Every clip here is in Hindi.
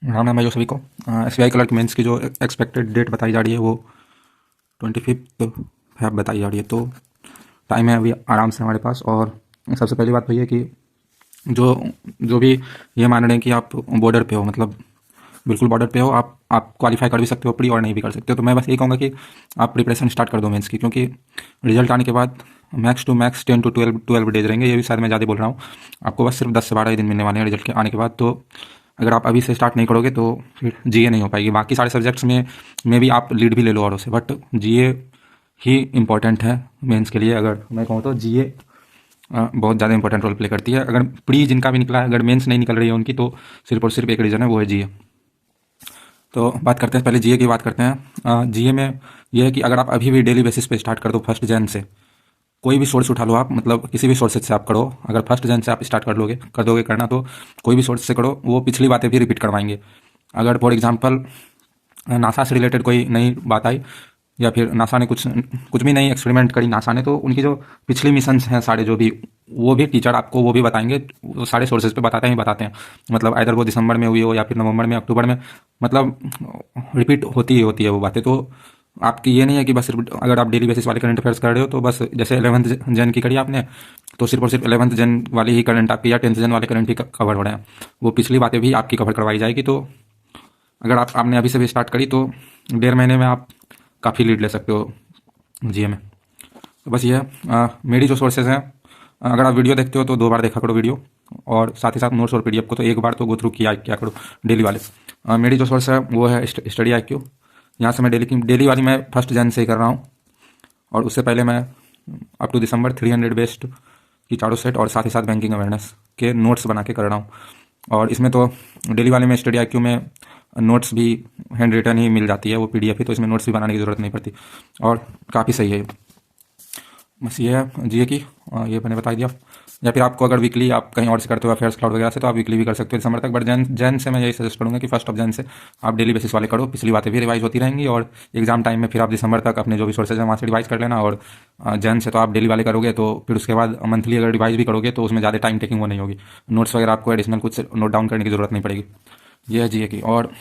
राम राम भाइयों सभी को। SBI क्लर्क मेंस की जो एक्सपेक्टेड डेट बताई जा रही है वो 25 फेब बताई जा रही है। तो टाइम है अभी आराम से हमारे पास। और सबसे पहली बात तो ये कि जो जो भी ये मान रहे हैं कि आप बॉर्डर पे हो, मतलब बिल्कुल बॉर्डर पे हो, आप क्वालिफाई कर भी सकते हो प्री और नहीं भी कर सकते हो। तो मैं बस यही कहूँगा कि आप प्रिपरेशन स्टार्ट कर दो मेंस की, क्योंकि रिजल्ट आने के बाद max to max 10 to 12 days रहेंगे। ये भी शायद मैं ज़्यादा बोल रहा हूँ। आपको बस सिर्फ 10 से 12 ही दिन मिलने वाले हैं रिजल्ट के आने के बाद। तो अगर आप अभी से स्टार्ट नहीं करोगे तो फिर जीए नहीं हो पाएगी। बाकी सारे सब्जेक्ट्स में भी आप लीड भी ले लो औरों से, बट जीए ही इम्पॉर्टेंट है मेंस के लिए। अगर मैं कहूँ तो जीए बहुत ज़्यादा इंपॉर्टेंट रोल प्ले करती है। अगर प्री जिनका भी निकला है, अगर मेंस नहीं निकल रही है उनकी, तो सिर्फ और सिर्फ एक रीज़न है, वो है जीए। तो बात करते हैं, पहले जीए की बात करते हैं। जीए में यह है कि अगर आप अभी भी डेली बेसिस पे स्टार्ट कर दो 1 जन से, कोई भी सोर्स उठा लो आप, मतलब किसी भी सोर्सेज से आप करो। अगर 1 जन से आप स्टार्ट कर दोगे करना, तो कोई भी सोर्स से करो, वो पिछली बातें भी रिपीट करवाएंगे। अगर फॉर एग्जांपल नासा से रिलेटेड कोई नई बात आई, या फिर नासा ने कुछ कुछ भी नई एक्सपेरिमेंट करी नासा ने, तो उनकी जो पिछली मिशंस हैं सारे, जो भी, वो भी टीचर आपको वो भी बताएंगे। वो सारे सोर्सेज पे बताते ही बताते हैं। मतलब इधर वो दिसंबर में हुई हो या फिर नवंबर में, अक्टूबर में, मतलब रिपीट होती ही होती है वो बातें। तो आपकी ये नहीं है कि बस सिर्फ अगर आप डेली बेसिस वाले करंट अफेयर्स कर रहे हो तो बस जैसे 11th जन की करी आपने, तो सिर्फ और सिर्फ 11th जन वाली ही करंट आपकी, या 10th जन वाले करंट ही कवर हो रहे हैं। वो पिछली बातें भी आपकी कवर करवाई जाएगी। तो अगर आपने अभी से भी स्टार्ट करी तो 1.5 महीने में आप काफ़ी लीड ले सकते हो जीए में। तो बस ये है। मेरी जो सोर्सेज हैं, अगर आप वीडियो देखते हो तो 2 बार देखा करो वीडियो, और साथ ही साथ नोट्स और पीडीएफ को तो एक बार तो गो थ्रू किया करो डेली वाले। मेरी जो सोर्स है वो है स्टडी IQ। यहाँ से मैं डेली वाली मैं 1 जन से ही कर रहा हूँ, और उससे पहले मैं अप टू दिसंबर 300 बेस्ट की चारों सेट, और साथ ही साथ बैंकिंग अवेयरनेस के नोट्स बना के कर रहा हूँ। और इसमें तो डेली वाले में स्टडी IQ में नोट्स भी हैंड रिटन ही मिल जाती है, वो PDF ही, तो इसमें नोट्स भी बनाने की ज़रूरत नहीं पड़ती, और काफ़ी सही है। बस ये है जीए की। ये मैंने बता दिया। या फिर आपको अगर वीकली आप कहीं और से करते हो अफेयर्स क्लाउड वगैरह से, तो आप वीकली भी कर सकते हो दिसंबर तक। बट जैन से मैं यही सजेस्ट करूँगा कि 1 जन से आप डेली बेसिस वाले करो, पिछली बातें भी रिवाइज होती रहेंगी, और एग्जाम टाइम में फिर आप दिसंबर तक अपने जो भी सोर्सेज हैं वहाँ से रिवाइज कर लेना। और जैन से तो आप डेली वाले करोगे, तो फिर उसके बाद मंथली अगर रिवाइज भी करोगे तो उसमें ज़्यादा टाइम टेकिंग वो नहीं होगी। नोट्स वगैरह आपको एडिशनल कुछ नोट डाउन करने की ज़रूरत नहीं पड़ेगी। ये है जीए की। और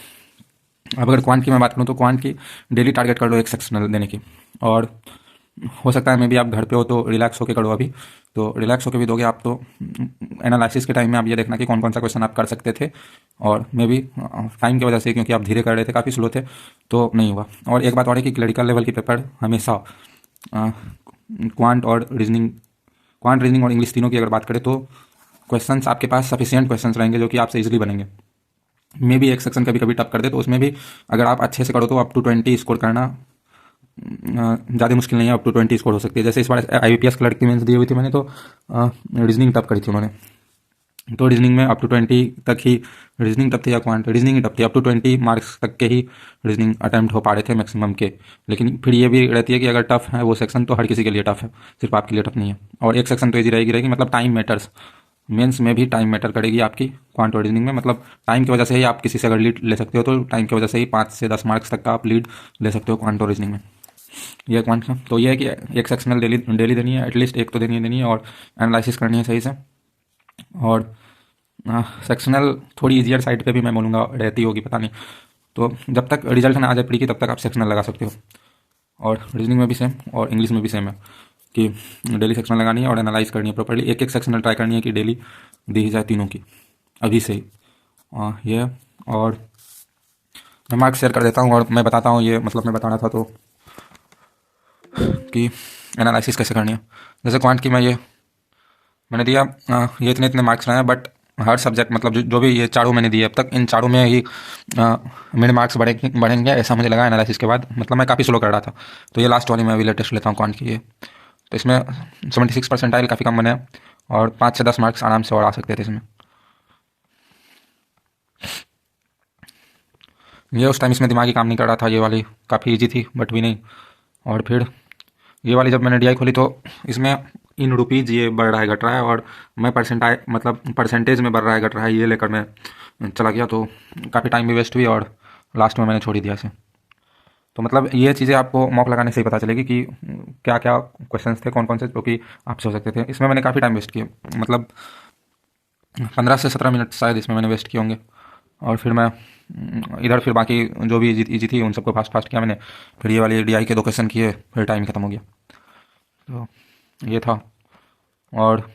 अब अगर क्वांट की मैं बात करूँ तो क्वांट की डेली टारगेट कर लो एक सेक्शनल देने की। और हो सकता है मे भी आप घर पे हो तो रिलैक्स होकर करो अभी, तो रिलैक्स होकर भी दोगे आप तो एनालिसिस के टाइम में आप ये देखना कि कौन कौन सा क्वेश्चन आप कर सकते थे, और मे भी टाइम की वजह से, क्योंकि आप धीरे कर रहे थे, काफ़ी स्लो थे, तो नहीं हुआ। और एक बात और है कि क्लरिकल लेवल की पेपर हमेशा क्वांट रीजनिंग और इंग्लिश तीनों की अगर बात करें तो क्वेश्चंस आपके पास सफिशिएंट क्वेश्चंस रहेंगे जो कि आपसे इजीली बनेंगे। मे भी एक सेक्शन कभी कभी टफ कर दे, तो उसमें भी अगर आप अच्छे से करो तो अप टू 20 स्कोर करना ज़्यादा मुश्किल नहीं है। अप टू 20 स्कोर हो सकती है। जैसे इस बार IBPS क्लर्क की मेंस दी हुई थी मैंने, तो रीजनिंग टफ करी थी उन्होंने, तो रीजनिंग में अप टू 20 तक ही, रीजनिंग टफ थी या क्वांट, रीजनिंग ही टफ थी, अप टू 20 मार्क्स तक के ही रीजनिंग अटैम्प्ट हो पा रहे थे मैक्सिमम के। लेकिन फिर ये भी रहती है कि अगर टफ है वो सेक्शन तो हर किसी के लिए टफ है, सिर्फ आपके लिए टफ नहीं है। और एक सेक्शन तो ईजी रहेगी, मतलब टाइम मैटर्स। मेंस में भी टाइम मैटर करेगी आपकी क्वांट और रीजनिंग में, मतलब टाइम की वजह से ही आप किसी से अगर लीड ले सकते हो, तो टाइम की वजह से ही 5 से 10 मार्क्स तक का आप लीड ले सकते हो क्वांट और रीजनिंग में। ये क्वांट का तो ये है कि एक सेक्शनल डेली डेली देनी है, एटलीस्ट एक तो देनी है, और एनालिसिस करनी है सही से। और सेक्शनल थोड़ी इजियर साइड पे भी मैं बोलूँगा रहती होगी, पता नहीं। तो जब तक रिजल्ट ना आ जाए प्री की, तब तक आप सेक्शनल लगा सकते हो। और रीजनिंग में भी सेम, और इंग्लिश में भी सेम है कि डेली सेक्शनल लगानी है और एनालाइज करनी है प्रॉपर्ली। एक एक सेक्शनल ट्राई करनी है कि डेली दी जाए तीनों की अभी से ही। ये है। और मैं मार्क्स शेयर कर देता हूँ और मैं बताता हूँ, ये मतलब मैं बताना था तो कि एनालिसिस कैसे करनी है। जैसे क्वांट की मैंने दिया, ये इतने इतने मार्क्स रहे हैं, बट हर सब्जेक्ट, मतलब जो भी ये चारों मैंने दिए अब तक, इन चारों में ही मेरे मार्क्स बढ़ेंगे ऐसा मुझे लगा एनालिसिस के बाद। मतलब मैं काफ़ी स्लो कर रहा था, तो ये लास्ट वाली मैं अभी लेटेस्ट लेता हूँ क्वांट की। ये तो इसमें 76% काफ़ी कम बने, और 5 से 10 मार्क्स आराम से और आ सकते थे इसमें। ये उस टाइम इसमें दिमाग ही काम नहीं कर रहा था। ये वाली काफ़ी ईजी थी बट भी नहीं। और फिर ये वाली जब मैंने DI खोली तो इसमें इन रुपीज़ ये बढ़ रहा है घट रहा है, और मैं मतलब परसेंटेज में बढ़ रहा है घट रहा है, ये लेकर मैं चला गया, तो काफ़ी टाइम भी वेस्ट हुई, और लास्ट में मैंने छोड़ ही दिया इसे। तो मतलब ये चीज़ें आपको मॉक लगाने से ही पता चलेगी कि क्या क्या क्वेश्चंस थे, कौन कौन से जो कि आपसे हो सकते थे। इसमें मैंने काफ़ी टाइम वेस्ट किया, मतलब 15 से 17 मिनट शायद इसमें मैंने वेस्ट किए होंगे। और फिर मैं इधर फिर बाकी जो भी इजी थी उन सबको फास्ट फास्ट किया मैंने। फिर ये वाली DI के 2 क्वेश्चन किए, फिर टाइम खत्म हो गया। तो ये था। और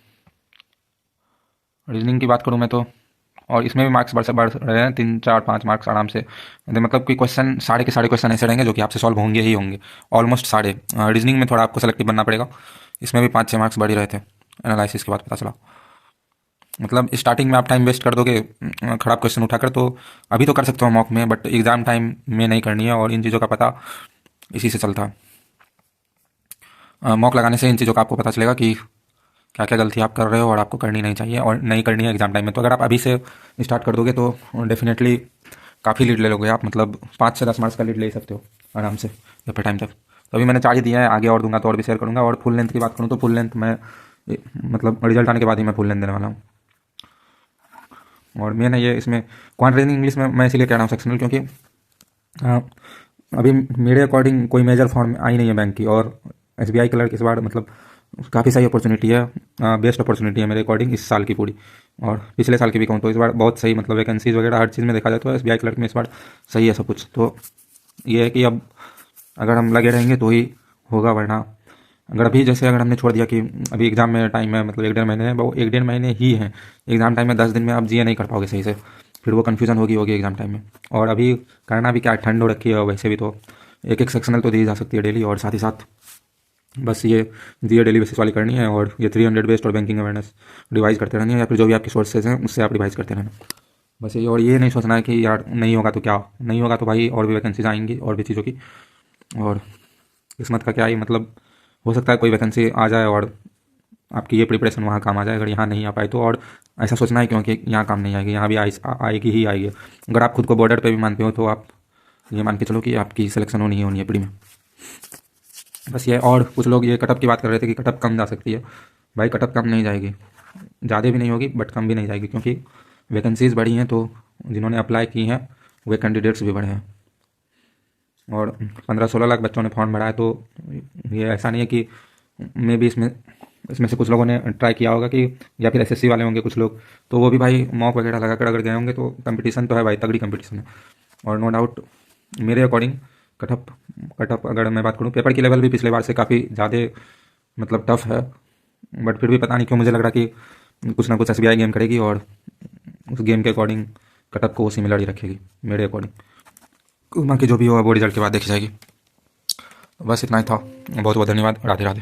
रीजनिंग की बात करूँ मैं तो, और इसमें भी मार्क्स बढ़ रहे हैं, 3 4 5 मार्क्स आराम से। मतलब कि क्वेश्चन सारे के सारे क्वेश्चन ऐसे रहेंगे जो कि आपसे सॉल्व होंगे ही होंगे, ऑलमोस्ट सारे। रीजनिंग में थोड़ा आपको सेलेक्टिव बनना पड़ेगा, इसमें भी 5 6 मार्क्स बढ़ ही रहे थे, एनालिसिस के बाद पता चला। मतलब स्टार्टिंग में आप टाइम वेस्ट कर दोगे खराब क्वेश्चन उठाकर, तो अभी तो कर सकते हो मॉक में, बट एग्ज़ाम टाइम में नहीं करनी है। और इन चीज़ों का पता इसी से चलता है, मॉक लगाने से इन चीज़ों का आपको पता चलेगा कि क्या क्या गलती आप कर रहे हो और आपको करनी नहीं चाहिए और नहीं करनी है एग्ज़ाम टाइम में। तो अगर आप अभी से स्टार्ट कर दोगे तो डेफिनेटली काफ़ी लीड ले लोगे आप, मतलब 5 से 10 मार्क्स का लीड ले सकते हो आराम से पेपर टाइम तक। तो अभी मैंने 4 ही दिया है, आगे और दूंगा तो और भी शेयर करूँगा। और फुल लेंथ की बात करूँ तो फुल लेंथ मैं मतलब रिजल्ट आने के बाद ही मैं फुल लेंथ देने वाला हूँ। और मेन है ये, इसमें क्वांट रीजनिंग इंग्लिश में मैं इसीलिए कह रहा हूँ सेक्शनल, क्योंकि अभी मेरे अकॉर्डिंग कोई मेजर फॉर्म आई नहीं है बैंक की, और SBI क्लर्क इस बार मतलब काफ़ी सही अपॉर्चुनिटी है, बेस्ट अपॉर्चुनिटी है मेरे अकॉर्डिंग इस साल की पूरी। और पिछले साल की भी कहूँ तो इस बार बहुत सही, मतलब वैकेंसीज वगैरह हर चीज़ में देखा जाए तो SBI क्लर्क में इस बार सही है सब कुछ। तो ये है कि अब अगर हम लगे रहेंगे तो ही होगा, वरना अगर अभी जैसे अगर हमने छोड़ दिया कि अभी एग्ज़ाम में टाइम है, मतलब 1 1.5 महीने है, वो 1 1.5 महीने ही हैं। एग्ज़ाम टाइम में 10 दिन में आप GA नहीं कर पाओगे सही से, फिर वो कन्फ्यूज़न होगी एग्ज़ाम टाइम में। और अभी करना भी क्या है, ठंड हो रखी है, और वैसे भी तो एक एक सेक्शनल तो दी जा सकती है डेली, और साथ ही साथ बस ये GA डेली बेसिस वाली करनी है, और ये 300 बेस्ड और बैंकिंग अवेयरनेस रिवाइज करते रहनी है, या फिर जो भी आपकी सोर्सेज हैं उससे आप रिवाइज करते रहना बस ये। और ये नहीं सोचना है कि यार नहीं होगा तो क्या, नहीं होगा तो भाई और भी वैकेंसीज आएंगी और भी चीज़ों की, और किस्मत का क्या ही, मतलब हो सकता है कोई वैकेंसी आ जाए और आपकी ये प्रिपरेशन वहाँ काम आ जाए, अगर यहाँ नहीं आ पाए तो। और ऐसा सोचना है क्योंकि यहाँ काम नहीं आएगी, यहाँ भी आएगी ही आएगी। अगर आप खुद को बॉर्डर पे भी मानते हो तो आप ये मान के चलो कि आपकी सिलेक्शन होनी ही होनी है प्री में, बस ये। और कुछ लोग ये कटअप की बात कर रहे थे कि कटअप कम जा सकती है, भाई कटअप कम नहीं जाएगी, ज़्यादा भी नहीं होगी बट कम भी नहीं जाएगी, क्योंकि वैकेंसीज़ बढ़ी हैं तो जिन्होंने अप्लाई की हैं वे कैंडिडेट्स भी बढ़े हैं, और 15 16 लाख बच्चों ने फॉर्म भरा है। तो ये ऐसा नहीं है कि मे भी इसमें से कुछ लोगों ने ट्राई किया होगा कि, या फिर SSC वाले होंगे कुछ लोग, तो वो भी भाई मॉक वगैरह लगा कर अगर गए होंगे, तो कंपटीशन तो है भाई, तगड़ी कंपटीशन है। और नो डाउट मेरे अकॉर्डिंग कटअप कटअप अगर मैं बात करूँ, पेपर की लेवल भी पिछले बार से काफ़ी ज़्यादा मतलब टफ है, बट फिर भी पता नहीं क्यों मुझे लग रहा कि कुछ ना कुछ SBI गेम करेगी, और उस गेम के अकॉर्डिंग कटअप को वो सिमिलर ही रखेगी मेरे अकॉर्डिंग। बाकी जो भी हो वो रिजल्ट के बाद देखी जाएगी। बस इतना ही था, बहुत बहुत धन्यवाद, राधे राधे।